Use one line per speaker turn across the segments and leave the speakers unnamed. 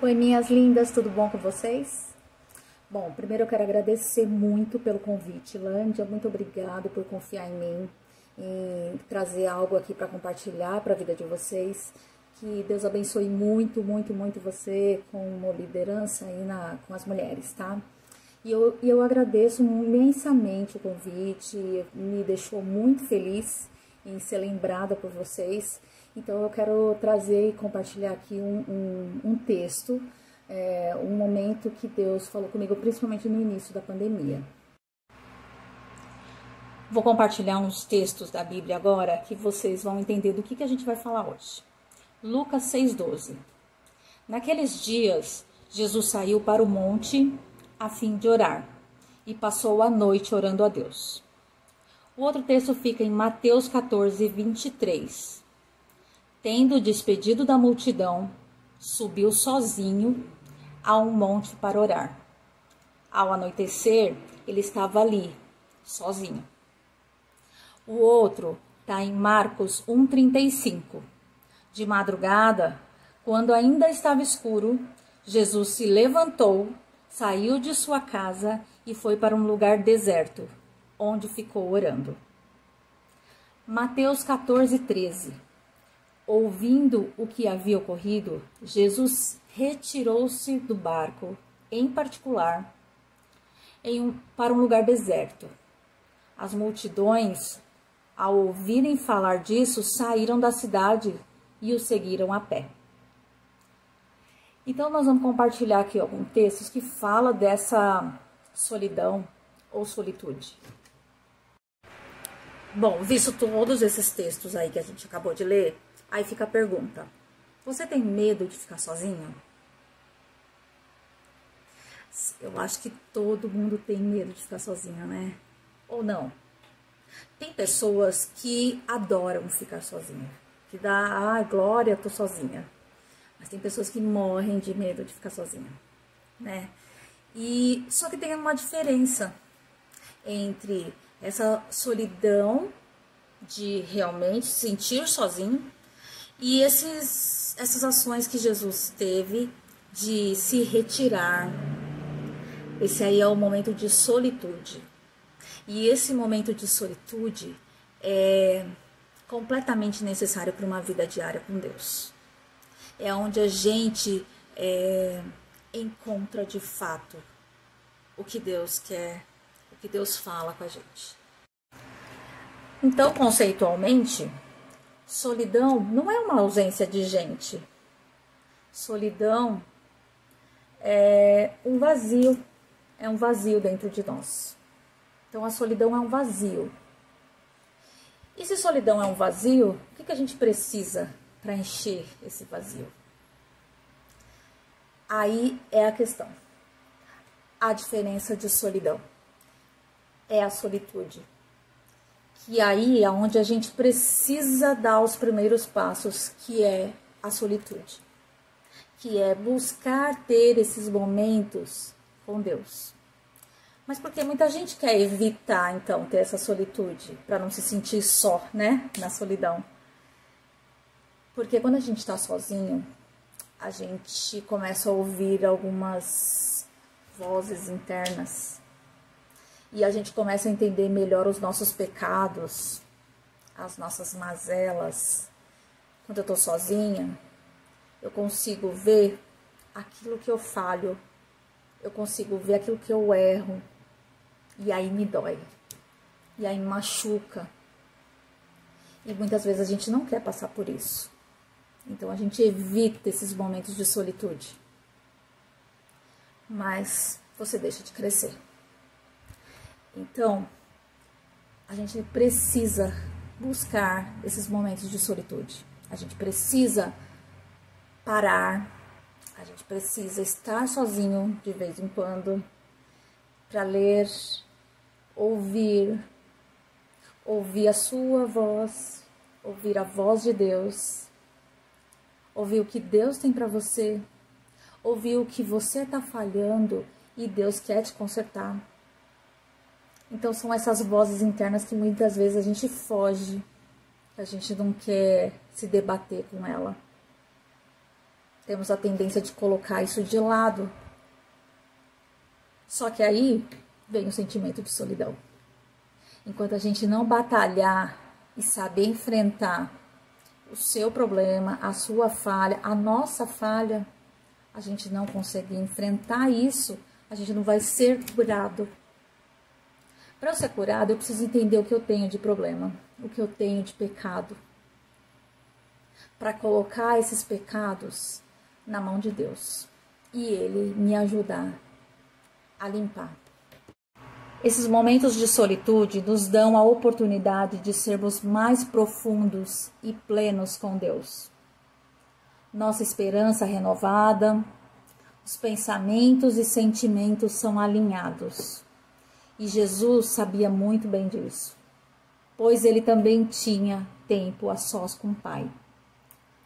Oi, minhas lindas, tudo bom com vocês? Bom, primeiro eu quero agradecer muito pelo convite, Lândia, muito obrigado por confiar em mim, em trazer algo aqui para compartilhar para a vida de vocês. Que Deus abençoe muito, muito, muito você com liderança aí com as mulheres, tá? E eu agradeço imensamente o convite, me deixou muito feliz em ser lembrada por vocês. Então eu quero trazer e compartilhar aqui um texto, um momento que Deus falou comigo, principalmente no início da pandemia. Vou compartilhar uns textos da Bíblia agora que vocês vão entender do que a gente vai falar hoje. Lucas 6,12. Naqueles dias, Jesus saiu para o monte a fim de orar e passou a noite orando a Deus. O outro texto fica em Mateus 14:23. Tendo despedido da multidão, subiu sozinho a um monte para orar. Ao anoitecer, ele estava ali, sozinho. O outro está em Marcos 1:35. De madrugada, quando ainda estava escuro, Jesus se levantou, saiu de sua casa e foi para um lugar deserto, onde ficou orando. Mateus 14:13. Ouvindo o que havia ocorrido, Jesus retirou-se do barco, em particular, para um lugar deserto. As multidões, ao ouvirem falar disso, saíram da cidade e o seguiram a pé. Então, nós vamos compartilhar aqui alguns textos que falam dessa solidão ou solitude. Bom, visto todos esses textos aí que a gente acabou de ler, aí fica a pergunta: você tem medo de ficar sozinho? Eu acho que todo mundo tem medo de ficar sozinho, né? Ou não? Tem pessoas que adoram ficar sozinha, que dá, glória, tô sozinha. Mas tem pessoas que morrem de medo de ficar sozinha, né? E só que tem uma diferença entre essa solidão de realmente se sentir sozinho e essas ações que Jesus teve de se retirar. Esse aí é o momento de solitude. E esse momento de solitude é completamente necessário para uma vida diária com Deus. É onde a gente encontra de fato o que Deus quer, o que Deus fala com a gente. Então, conceitualmente, solidão não é uma ausência de gente. Solidão é um vazio dentro de nós. Então, a solidão é um vazio. E se solidão é um vazio, o que a gente precisa para encher esse vazio? Aí é a questão. A diferença de solidão é a solitude. Que aí é onde a gente precisa dar os primeiros passos, que é a solitude. Que é buscar ter esses momentos com Deus. Mas porque muita gente quer evitar, então, ter essa solitude, para não se sentir só, né, na solidão. Porque quando a gente está sozinho, a gente começa a ouvir algumas vozes internas. E a gente começa a entender melhor os nossos pecados, as nossas mazelas. Quando eu estou sozinha, eu consigo ver aquilo que eu falho. Eu consigo ver aquilo que eu erro. E aí me dói. E aí me machuca. E muitas vezes a gente não quer passar por isso. Então a gente evita esses momentos de solitude. Mas você deixa de crescer. Então, a gente precisa buscar esses momentos de solitude. A gente precisa parar. A gente precisa estar sozinho de vez em quando para ler, ouvir a sua voz, ouvir a voz de Deus, ouvir o que Deus tem para você, ouvir o que você está falhando e Deus quer te consertar. Então são essas vozes internas que muitas vezes a gente foge, a gente não quer se debater com ela. temos a tendência de colocar isso de lado. Só que aí vem o sentimento de solidão. Enquanto a gente não batalhar e saber enfrentar o seu problema, a sua falha, a nossa falha, a gente não consegue enfrentar isso, a gente não vai ser curado. Para eu ser curado, eu preciso entender o que eu tenho de problema, o que eu tenho de pecado. Para colocar esses pecados na mão de Deus e Ele me ajudar a limpar. Esses momentos de solitude nos dão a oportunidade de sermos mais profundos e plenos com Deus. Nossa esperança renovada, os pensamentos e sentimentos são alinhados. E Jesus sabia muito bem disso, pois ele também tinha tempo a sós com o Pai.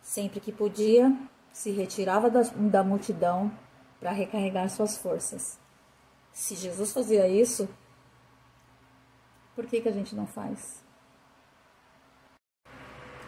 Sempre que podia, se retirava da multidão para recarregar suas forças. Se Jesus fazia isso, por que a gente não faz?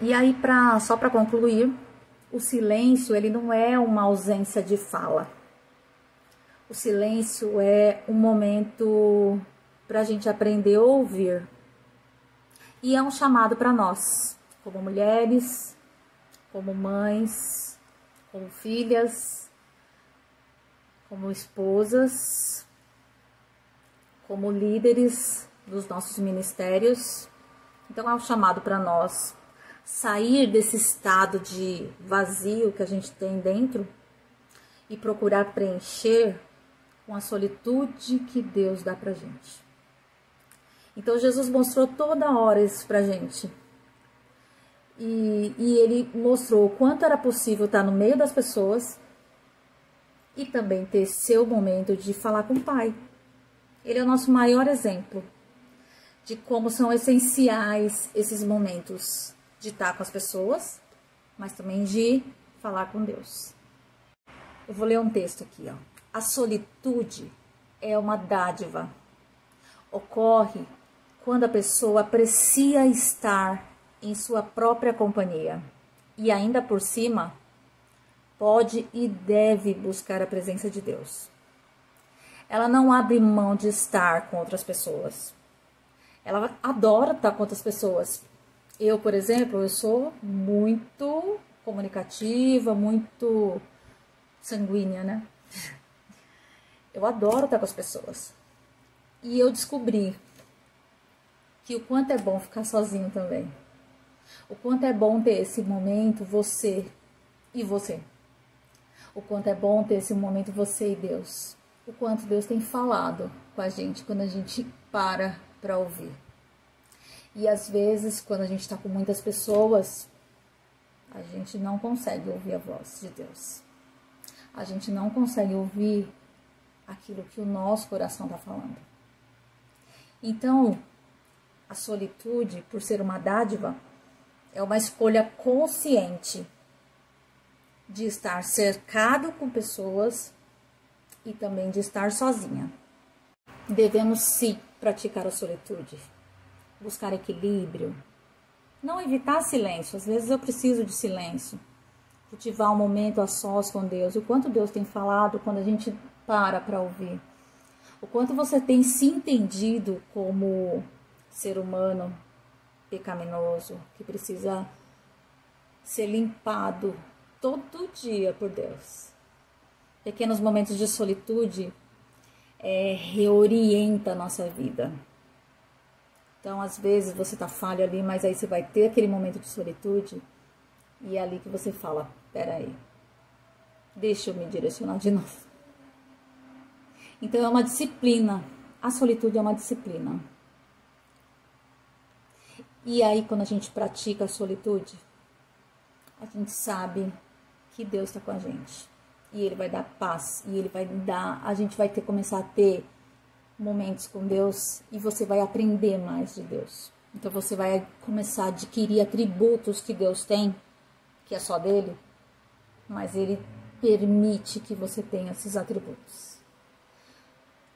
E aí, só para concluir, o silêncio ele não é uma ausência de fala. O silêncio é um momento para a gente aprender a ouvir. E é um chamado para nós, como mulheres, como mães, como filhas, como esposas, como líderes dos nossos ministérios. Então é um chamado para nós sair desse estado de vazio que a gente tem dentro e procurar preencher com a solitude que Deus dá pra gente. Então Jesus mostrou toda hora isso pra gente. E ele mostrou o quanto era possível estar no meio das pessoas e também ter seu momento de falar com o Pai. Ele é o nosso maior exemplo de como são essenciais esses momentos de estar com as pessoas, mas também de falar com Deus. Eu vou ler um texto aqui, ó. A solitude é uma dádiva. Ocorre quando a pessoa aprecia estar em sua própria companhia e ainda por cima pode e deve buscar a presença de Deus. Ela não abre mão de estar com outras pessoas. Ela adora estar com outras pessoas. Eu, por exemplo, eu sou muito comunicativa, muito sanguínea, né? Eu adoro estar com as pessoas. E eu descobri que o quanto é bom ficar sozinho também. O quanto é bom ter esse momento, você e você. O quanto é bom ter esse momento, você e Deus. O quanto Deus tem falado com a gente quando a gente para ouvir. E às vezes, quando a gente está com muitas pessoas, a gente não consegue ouvir a voz de Deus. A gente não consegue ouvir aquilo que o nosso coração está falando. Então, a solitude, por ser uma dádiva, é uma escolha consciente de estar cercado com pessoas e também de estar sozinha. Devemos sim praticar a solitude, buscar equilíbrio, não evitar silêncio. Às vezes eu preciso de silêncio, cultivar um momento a sós com Deus. O quanto Deus tem falado quando a gente para ouvir. O quanto você tem se entendido como ser humano pecaminoso, que precisa ser limpado todo dia por Deus. Pequenos momentos de solitude reorienta a nossa vida. Então, às vezes, você tá falho ali, mas aí você vai ter aquele momento de solitude e é ali que você fala, peraí, deixa eu me direcionar de novo. Então, é uma disciplina. A solitude é uma disciplina. E aí, quando a gente pratica a solitude, a gente sabe que Deus está com a gente. E Ele vai dar paz. E Ele vai dar... A gente vai começar a ter momentos com Deus. E você vai aprender mais de Deus. Então, você vai começar a adquirir atributos que Deus tem, que é só dele. Mas Ele permite que você tenha esses atributos.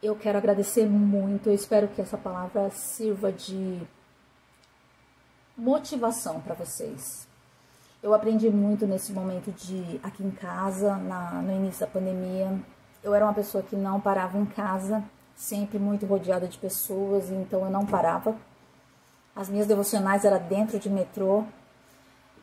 Eu quero agradecer muito. Eu espero que essa palavra sirva de motivação para vocês. Eu aprendi muito nesse momento de aqui em casa, no início da pandemia. Eu era uma pessoa que não parava em casa, sempre muito rodeada de pessoas, então eu não parava. As minhas devocionais eram dentro de metrô.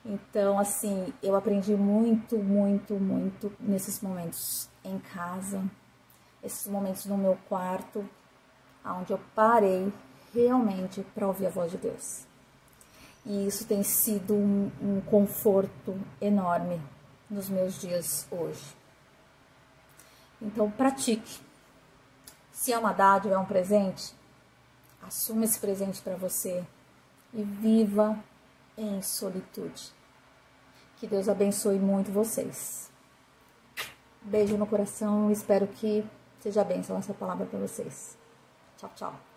Então, assim, eu aprendi muito, muito, muito nesses momentos em casa, esses momentos no meu quarto, onde eu parei realmente para ouvir a voz de Deus. E isso tem sido um conforto enorme nos meus dias hoje. Então, pratique. Se é uma dádiva, é um presente, assuma esse presente para você e viva em solitude. Que Deus abençoe muito vocês. Beijo no coração, espero que seja bênção essa palavra para vocês. Tchau, tchau.